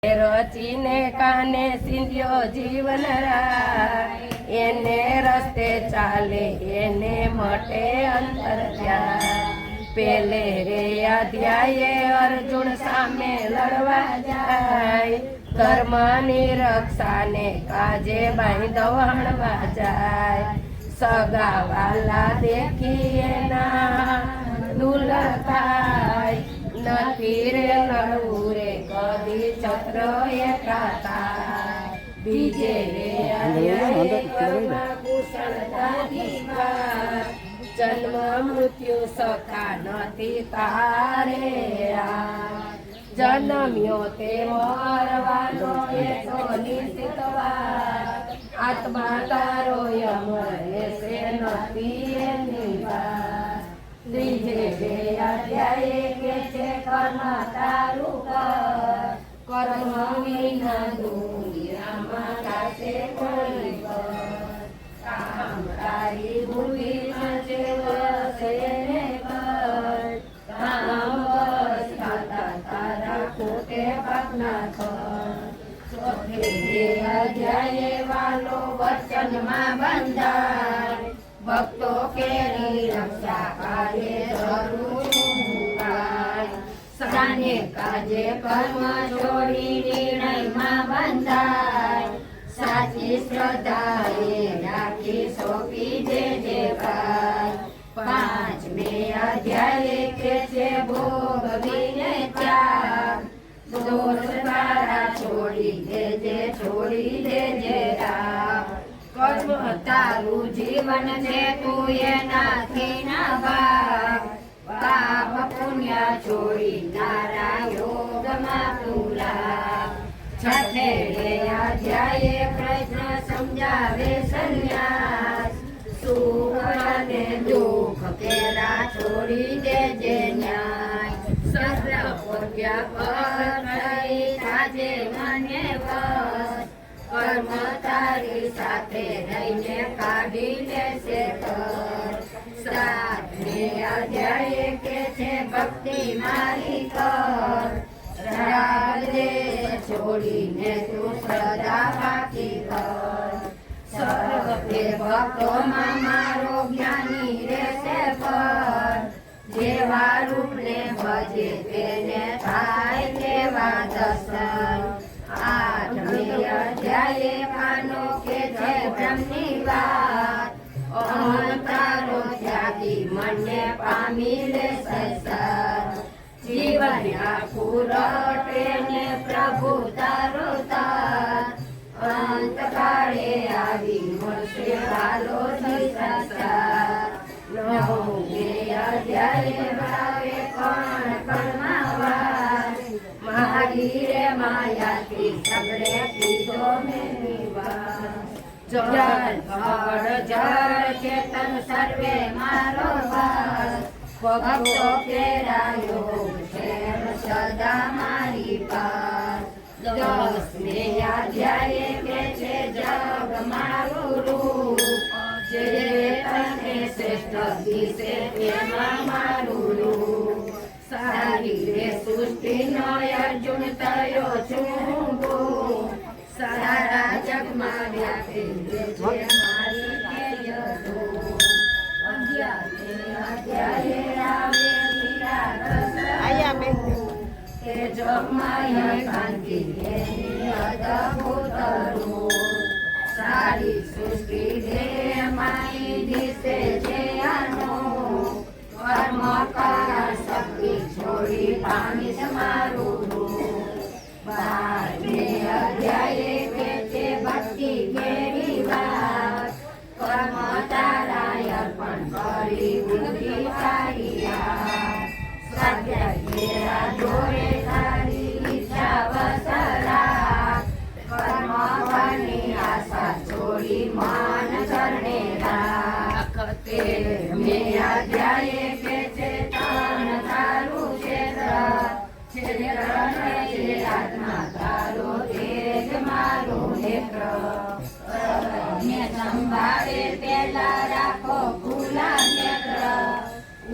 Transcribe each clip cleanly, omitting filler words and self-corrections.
રચીને કાને સિંધ્યો જીવન રાય, એને રસ્તે ચાલે એને મટે અંતર જાય। પેલે રે અધ્યાયે અર્જુન સામે લડવા જાય, ધર્મની રક્ષાને કાજે બાંધવ હણવા જાય। સગાવાલા દેખી એના દુલ થાય, નથી રે લડવું રે કદી છત્ર એકા થાય। બીજે રે જન્મ મૃત્યુ સખા નથી તારે આ, જન્મ્યો તે મરવાનો એ તો નિશ્ચિત વાત, આત્મા તારો અમર રહેશે નથી એની વાત। ત્રીજે બે અધ્યાયે કે છે કર્મ તારું કર, કર્મ વિના દુનિયામાં થશે કોઈ પર। કામ તારી બુદ્ધિ છે વસે ને કર, કામ બસ ખાતા તારા ખોટે પાકના કર। ચોથે બે અધ્યાયે વાલો વચનમાં બંધાય, ભક્તો કેરી રક્ષા કાજે જરૂર કાય। સદાને કાજે કર્મ છોડી નિર્ણયમાં બંધાય, સાચી શ્રદ્ધા એ રાખી સોંપી જે કાય। પાંચમે અધ્યાયે કે છે ભોગવીને ત્યાગ, દોષ તારા છોડી દેજે રાગ। કર્મ તારું જીવન છે તું એનાથી ના ભાગ, પાપ પુણ્ય છોડી તારા યોગમાં તું લાગ। છઠ્ઠે અધ્યાયે કૃષ્ણ સમજાવે સંન્યાસ, સુખ અને દુઃખ પેલા છોડી દેજે ન્યાય। સર્વ પ્રત્યા થઈ તાજે મને બસ, કર્મ તારી સાથે રહીને કાઢી લેશે કર। સાતમે અધ્યાયે કે છે ભક્તિ મારી કર, રાગ દેશ છોડીને તું શ્રદ્ધા પાકી કર। સર્વે ભક્તોમાં મારો જ્ઞાની રહેશે પર, જેવા રૂપને ભજે તેને થાય તેવા દર્શન। આઠમે અધ્યાયે કાનો કે છે બ્રહ્મની વાત, અહંકારો ત્યાગી મને પામી લેશે સર। જીવન આખું રટે ને પ્રભુ તારો તાર, અંતકાળે આવી મળશે વાલો સંસાર। નવમે અધ્યાયે ભાવે કોણ કણમાં વાત, મારી રે માયાથી સગડે કીધો મેની વાત। જળ ફળ જળ ચેતન સર્વે મારો વાસ, ભક્તો ફેરાયો છે સદા મારી પાસ। દસમે અધ્યાયે કે છે જગ મારું રૂપ, જે તને શ્રેષ્ઠ દિશે તેમાં મારું રૂપ। સારી રે સૃષ્ટિનો અર્જુન થયો છું હું, સારા જગમાં વ્યાપી છે મારી તેજ તું। અધ્યાયે આવે કે જગમાય કાંતિ એની અદભુત રૂપ, સારી સૃષ્ટિ દે મારી દિશે છે આનો, કર્મ કાર શક્તિ છોડી પામીશ મારું રૂપ। બારમે અધ્યાયે કે છે ભક્તિ કેરી વાત, કર્મ તારા અર્પણ કરી બુદ્ધિ તારી આ। સ્વાધ્યાય જોડે તારી ઈચ્છા વસરા, કર્મ ફળની આશા છોડી મન ચરણે રાખ। તેરમે અધ્યાયે કે છે તન તારું ક્ષેત્ર, આત્મા તારો તેજ મારું નેત્ર। સંભાળે પેલા રાખો ખુલ્લા નેત્ર,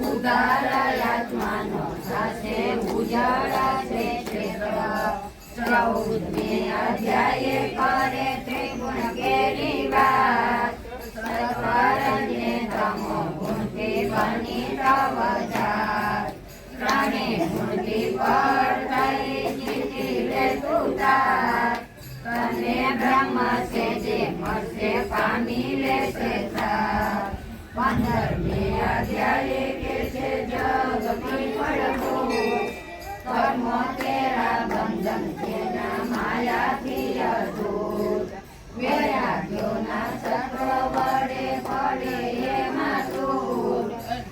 ઉદાર આત્માનો થશે ઉજાળા છે ક્ષેત્ર। 14મી અધ્યાયે કરે ત્રિગુણ કેરી વાત સત્વરજને તમો ગુણથી બની તવ જાત પ્રાણે ગુણથી પર થઈ જીતી લે તું તાત તને બ્રહ્મ છે જે મળશે પામી લેશે તાત 15મી અધ્યાયે કે છે જગની પડવું કર્મ તેરા બંધન તેના માયાથી અદૂત વૈરાગ્યોના ચક્ર વડે પડે એમાં તૂટ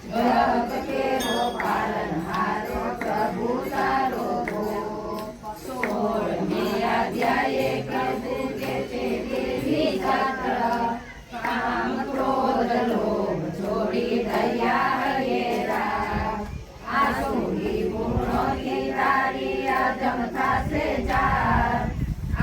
જગ તેરો પાલનહારો પ્રભુ તારો ભૂત 16મી અધ્યાયે કીધું કે છે દેવી છત્ર કામ ક્રોધ લોભ છોડી દયા હૈરા આસુરી ગુણોથી તારી અધમ થાશે જાત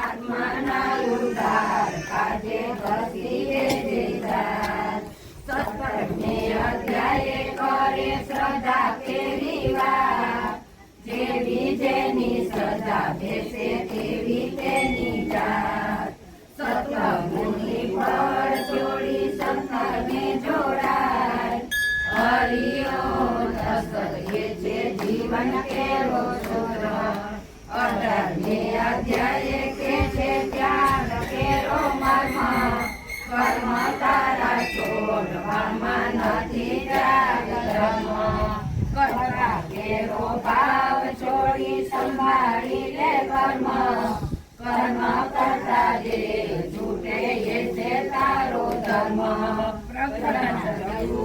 આત્માના ઉદ્ધાર કાજે ઘસી દેજે જાત 17મી અધ્યાયે કરે શ્રદ્ધા કેવી વાત જેવી જેની શ્રદ્ધા બેસે તેવી તેની જાત સત્વગુણની ફળ છોડી સંસારને જોડાય હરિઓ અસર એ છે જીવન કેરો સૂત્ર 18મી અધ્યાયે કે છે ત્યાગ કેરો મર્મ કર્મ તારા છોડવામાં નથી ત્યાગ ધર્મ કટરા કેરો ભાવ છોડી સંભાળી લે કર્મ કર્મ કરતા જે છૂટે એ છે તારો ધર્મ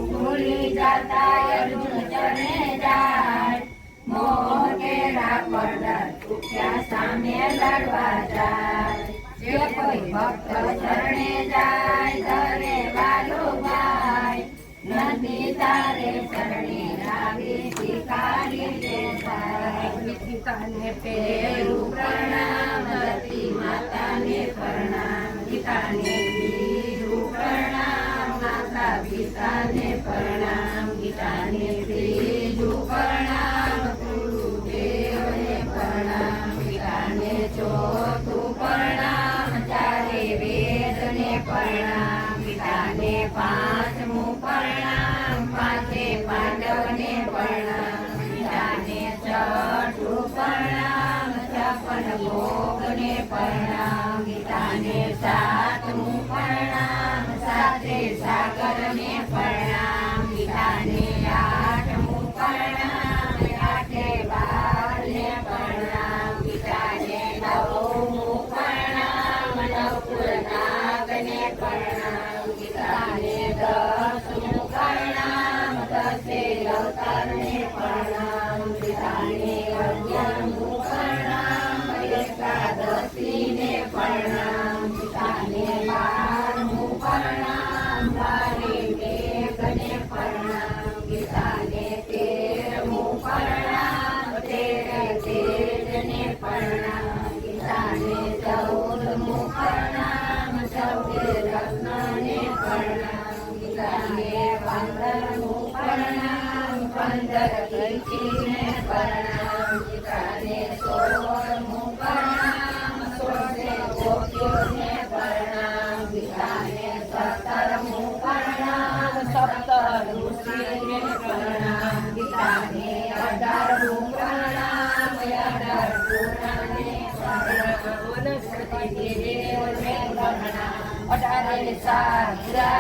ભૂલી જાતા અર્જુન ચરણે જાય મોહ કેરા પડદા તૂટ્યા સામે લડવા જાય જે કોઈ ભક્ત ચરણે જાય ધરે વાલો ભાઈ નદી તારે ચરણે આવી ભિખારી દેખાય ગીતાને પેરું પ્રણામ ધરતી માતાને પ્રણામ ગીતાને બીજું પ્રણામ માતા પિતાને પ્રણામ ગીતાને ત્રીજું પ્રણામ ગુરુદેવને પ્રણામ ગીતાને ચોથું પ્રણામ ચારે વેદને પ્રણામ ગીતાને પાંચમું પ્રણામ પાંચે પાંડવને પ્રણામ ગીતાને છઠ્ઠું પ્રણામ 56 ભોગને પ્રણામ ગીતાને સાતમું પ્રણામ સાતે સાગરને પ્રણામ ગીતાને આઠમું પ્રણામ આઠે બારને પ્રણામ ગીતાને નવમું પ્રણામ નવકુળનાગને પ્રણામ ગીતાને 10મું પ્રણામ દસે અવતારને પ્રણામ ગીતાને 11મું પ્રણામ એકાદશીને પ્રણામ ગીતાને 12મું પ્રણામ 12 મેઘને પ્રણામ ગીતાને 13મું પ્રણામ 13 તેજને પ્રણામ ગીતાને 14મું પ્રણામ 14 રત્નને પ્રણામ ગીતાને 15મું પ્રણામ 15 કીર્તિને પ્રણામ ગીતાને 16મું પ્રણામ 16 ગોપીઓને પ્રણામ ગીતાને 17મું પ્રણામ 17 ઋષિને પ્રણામ ગીતાને 18મું પ્રણામ 18 પૂર્ણને પ્રણામ વનસ્પતિ દેવને પ્રણામ 18 સારા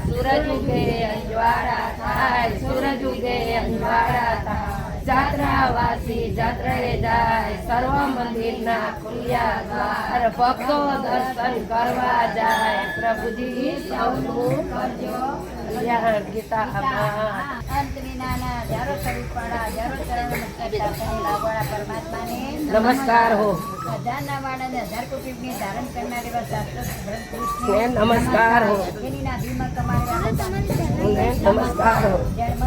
સૂરજ ઉગે અંજવાળા થાય સૂરજ ઉગે અંજવાળા થાય જાત્રાવાસી જાત્રાએ જાય સર્વ મંદિરના ખુલ્યા દ્વાર ભક્તો દર્શન કરવા જાય પ્રભુજી સૌનું કરજો ગીતા અંત વિનાના હજારો સ્વરૂપવાળા હજારો ચરણ પરમાત્માને નમસ્કાર હો હજારના વાળાને 1000 કોટી ધારણ કરનાર એવા શાસ્ત્ર નમસ્કાર હો એની ના દિલમાં કમાડવા નમસ્કાર હો જન્મ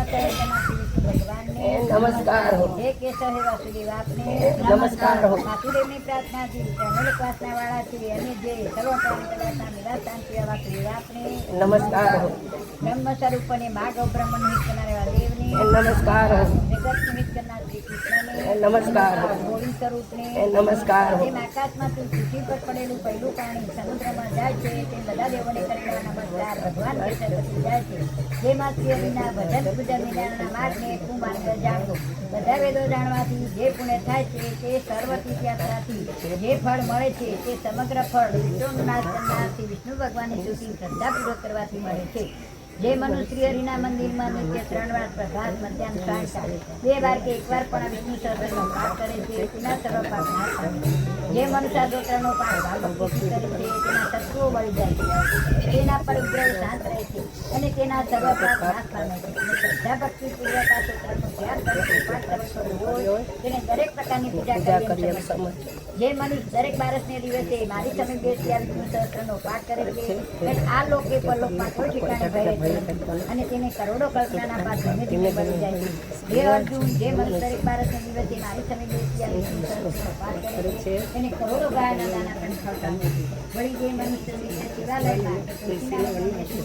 ભગવાનને નમસ્કાર હો. હે કેશવ હે વાસુદેવ આપને નમસ્કાર હો. વાસુદેવની પ્રાર્થનાથી ત્રણેક વાસના વાળા છે અને જે સર્વ પ્રાણી કદાચના નિરાશાન છે વાસુદેવ આપને નમસ્કાર હો. બ્રહ્મ સ્વરૂપ અને માગવ બ્રહ્મ નિમિત્ત કરનારા દેવને નમસ્કાર હો. જગત નિમિત્ત કરનાર શ્રી કૃષ્ણને નમસ્કાર હો. ગોવિંદ સ્વરૂપને નમસ્કાર હો. જેમ આકાશમાંથી પૃથ્વી પર પડેલું પહેલું પાણી સમુદ્રમાં જાય છે તે બધા દેવોને કરેલા નમસ્કાર ભગવાન કૃષ્ણ જાય છે જેમાં શ્રીના ભજન પૂજન નિદાનના માર્ગને તું માર્ગ જાણવો બધા વેદો જાણવાથી જે પુણ્ય થાય છે તે સર્વ તીર્થયાત્રાથી જે ફળ મળે છે તે સમગ્ર ફળ વિષ્ણુનો નાશ કરનારથી વિષ્ણુ ભગવાનની સ્તુતિ શ્રદ્ધાપૂર્વક કરવાથી મળે છે જે મનુષ્ય હરિના મંદિરમાં નિત્ય 3 વાર પ્રભાત મધ્યાહન સાંજ 2 વાર કે 1 વાર પણ વિષ્ણુ સહસ્રનો પાઠ કરે છે તેના સર્વ પાપ નાશ પામે છે જે મનુષ્ય દોષનો પાઠ ભાગવત કરે છે તેના શત્રુઓ બળી જાય છે તેના પર ઉપદ્રવ શાંત રહે છે અને તેના સર્વ પાપ નાશ પામે છે અને શ્રદ્ધા ભક્તિ પૂર્વક આ સૂત્રનો ધ્યાન કરે છે પાઠ કરતો હોય તેને દરેક પ્રકારની પૂજા કરીએ સમજ જે મનુષ્ય દરેક બારસને દિવસે મારી સામે બેસી વિષ્ણુ સહસ્રનો પાઠ કરે છે અને આ લોકે પરલોકમાં કોઈ ઠેકાણે ભરે અને તેને કરોડો કલ્પનાના પાપ ધીમે ધીમે બની જાય છે જે અર્જુન જે મનુષ્ય દરેક બારસને દિવસે મારી સામે બેસી વિષ્ણુ સહસ્રનો પાઠ કરે છે એને કરોડો ગાયના દાના પણ ખવડાવે છે વળી જે મનુષ્ય નિત્ય શિવાલયમાં તુલસીના વડીને વિષ્ણુ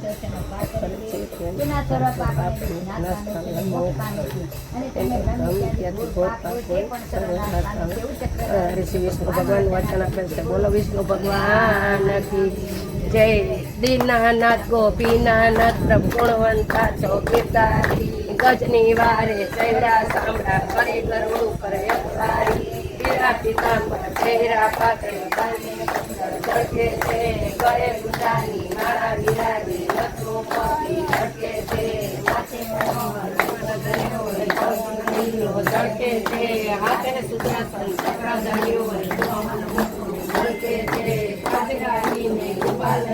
સહસ્રનો પાઠ કરે છે તેના સર્વ પાપને નાશ પામે છે મોક્ષ પામે છે અને તેને બ્રહ્મ ઇત્યાદિ ઘોર પાપ હોય તે પણ સર્વ નાશ પામે છે એવું ચક્ર ઋષિ વિષ્ણુ ભગવાન વચન આપેલ છે. બોલો વિષ્ણુ ભગવાન કી જય. દીનાનાથ ગોપીનાથ પ્રભુ ગુણવંતા છો કીર્તારી ગજની વારે ચહેરા સાંભળા કરે ગરુડ ઉપર યક્ષારી પીરા પીતાંબર ચહેરા પાતળી બાંધીને ઝળકે છે ગળે ગુંજાની માળા વિરાજી લખો પગી ઝળકે છે માથે મનોહર ઝળકે છે હાથે સુદર્શન ચક્રધારીઓ ઝળકે છે પાજરાણીને ગોપાલ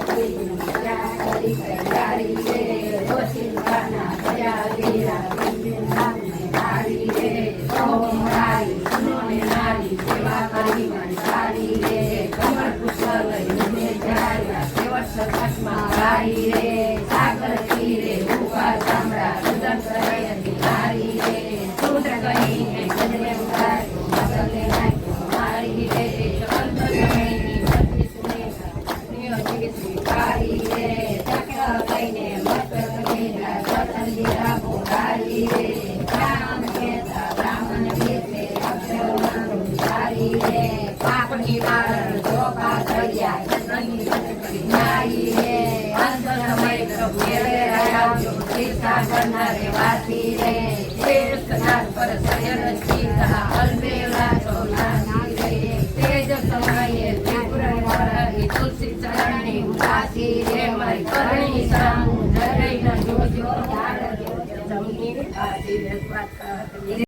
સાગર તીરે ઉભા સાંભળા સુદર્શન નારી રે સૂત્ર કહીને ગજરે ઉતારી મારી રે અંત સમયની બધી સુને સ્વીકારી રે ચક્ર કહીને મત કહીને સ્વતંત્રી રાખો હારી રે રામ કહેતા બ્રાહ્મણ કહેતે અક્ષર સારી રે પાપની વાર જો પાપ કર્યા જતની નારી રે અંત સમય પ્રભુ આવજો સાગરના રે વાસી રે શ્રેષ્ઠ પર સયન ચિતા અલ્પેલા ચોલાની રે તેજ સમયે ત્રિપુરા તુલસી ચરણી ઉદાસી રે મારી કરણી સામુ જય ન જોજો જમની આશીર્વાદ